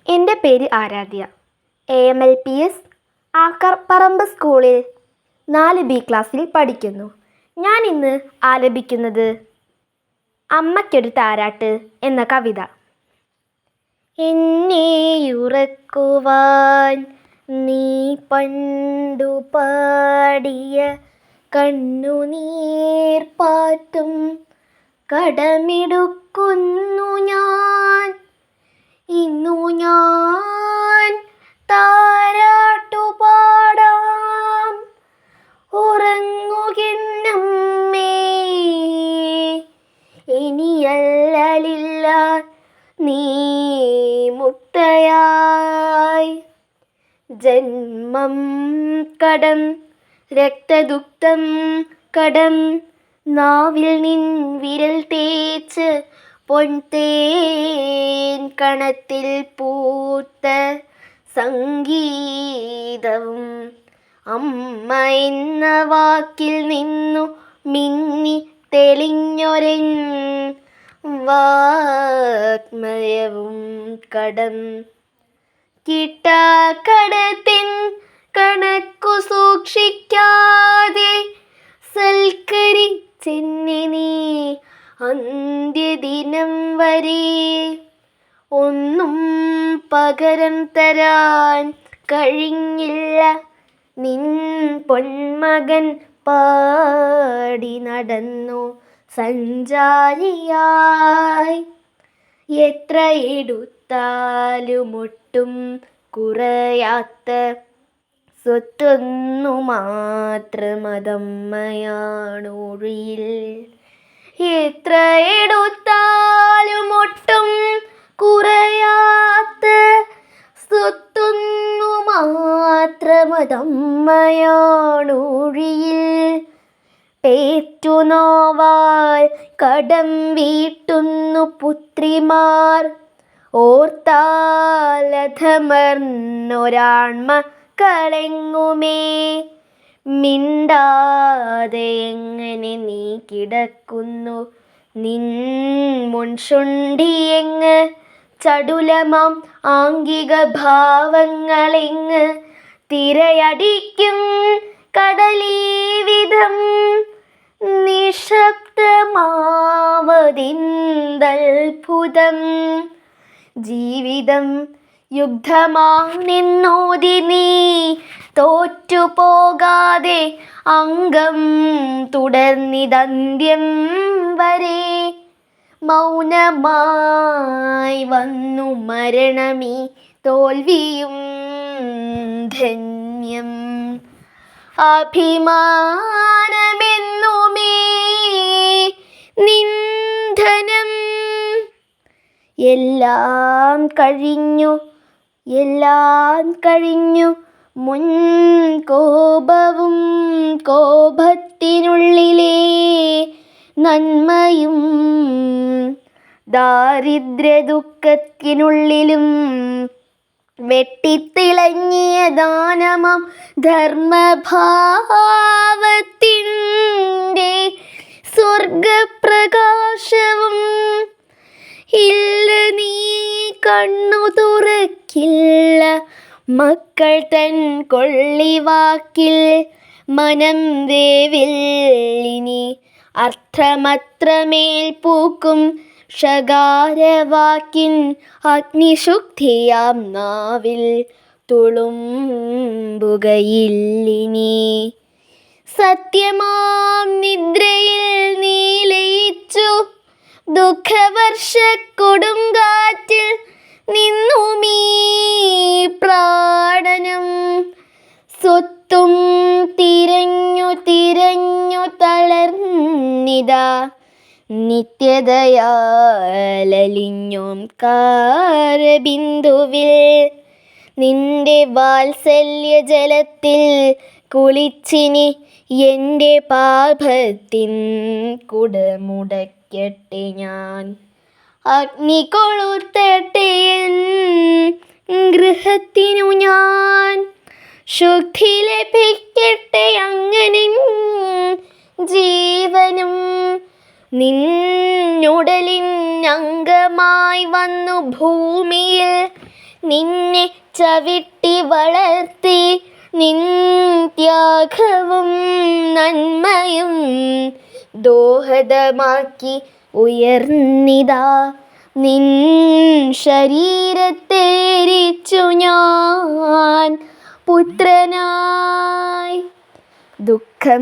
എൻ്റെ പേര് ആരാധ്യ. AMLPS ആക്കർപ്പറമ്പ് സ്കൂളിൽ 4B ക്ലാസ്സിൽ പഠിക്കുന്നു. ഞാൻ ഇന്ന് ആലപിക്കുന്നത് അമ്മയ്ക്കൊരു താരാട്ട് എന്ന കവിത. എന്നെയുറക്കുവാൻ നീ പണ്ടു പാടിയ കണ്ണുനീർപ്പാട്ടും കടമെടുക്കുന്നു ഞാൻ. ഇന്നു ഞാൻ താരാട്ടുപാടാം, ഉറങ്ങുകെന്നമ്മേ. ഇനിയല്ലലില്ല നീ മുക്തയായി. ജന്മം കടം, രക്തദുഗ്ധം കടം, നാവിൽ നിൻ വിരൽ തേച്ച് പൊൻതേൻ കണത്തിൽ പൂത്ത സംഗീതവും അമ്മ എന്ന വാക്കിൽ നിന്നു മിന്നി തെളിഞ്ഞൊരെൻ വാഗ്മയവും കടം. കിട്ടാക്കടത്തിൻ കണക്കു സൂക്ഷിക്കാതെ സൽക്കരിച്ചെന്നെ നീ അന്ത്യദിനം വരെ. ഒന്നും പകരം തരാൻ കഴിഞ്ഞില്ല, നിൻ പൊന്മകൻ പാടി നടന്നു സഞ്ചാരിയായി. എത്ര എടുത്താലുമൊട്ടും കുറയാത്ത സ്വത്തൊന്നു മാത്രമതമ്മയാണൊഴിയിൽ. എത്ര എടുത്താലുമൊട്ടും കുറയാത്ത സ്വത്തൊന്നു മാത്രമതമ്മയാണൊഴിയിൽ. പേറ്റുനോവാൽ കടം വീട്ടുന്നു പുത്രിമാർ, ഓർത്താലധമർന്നൊരാൺമ കളെങ്ങുമേ. മിണ്ടാതെ എങ്ങനെ നീ കിടക്കുന്നു, നിൻ മുൻചുണ്ടിയെങ്ങ്? ചടുലമാം ആംഗിക ഭാവങ്ങളെങ്ങ്? തിരയടിക്കും കടലീ വിധം നിശബ്ദമാവതിന്തത്ഭുതം. ജീവിതം യുദ്ധമാണെന്നോതി നീ തോറ്റുപോകാതെ അംഗം തുടർന്നിതന്ത്യം വരെ. മൗനമായി വന്നു മരണമീ തോൽവിയും ധന്യം. അഭിമാനമെന്നുമേ നിന്ധനം. എല്ലാം കഴിഞ്ഞു, എല്ലാം കഴിഞ്ഞു, മുൻകോപവും കോപത്തിനുള്ളിലെ നന്മയും ദാരിദ്ര്യ ദുഃഖത്തിനുള്ളിലും വെട്ടിത്തിളങ്ങിയ ദാനമാം ധർമ്മഭാവത്തിൻ്റെ സ്വർഗപ്രകാശവും. ഇല്ല, നീ കണ്ണു തുറക്കില്ല മക്കൾ തൻ കൊള്ളിവാക്കിൽ. മനം വേവില്ലിനി അർത്ഥമത്രമേൽ പൂക്കും ഷകാരവാക്കിൻ അഗ്നിശുദ്ധിയാം നാവിൽ തുളുമ്പുകയില്ലിനി. സത്യമാം നിദ്രയിൽ നീ ലയിച്ചു, ദുഃഖവർഷ കൊടുങ്കാറ്റിൽ നിന്നുമീ പ്രാണനും. സ്വത്തും തിരഞ്ഞു തിരഞ്ഞു തളർന്നിതാ നിത്യതയാലലിഞ്ഞോംകാരബിന്ദുവിൽ. നിന്റെ വാത്സല്യ ജലത്തിൽ കുളിച്ചിനി എൻ്റെ പാപത്തിൻ കുടമുടയ്ക്കട്ടെ ഞാൻ. അഗ്നി കൊളുത്തട്ടെ എൻ ഗൃഹത്തിനു ഞാൻ. ശുദ്ധി ലഭിക്കട്ടെ അങ്ങനെ ജീവനും. നിന്നുടലിൻ അംഗമായി വന്നു ഭൂമിയിൽ നിന്നെ ചവിട്ടി വളർത്തി നിൻ ത്യാഗവും നന്മയും ദോഹദമാക്കി ഉയർന്നിതാ നിൻ ശരീരത്തേരിച്ചു ഞാൻ പുത്രനായി ദുഃഖം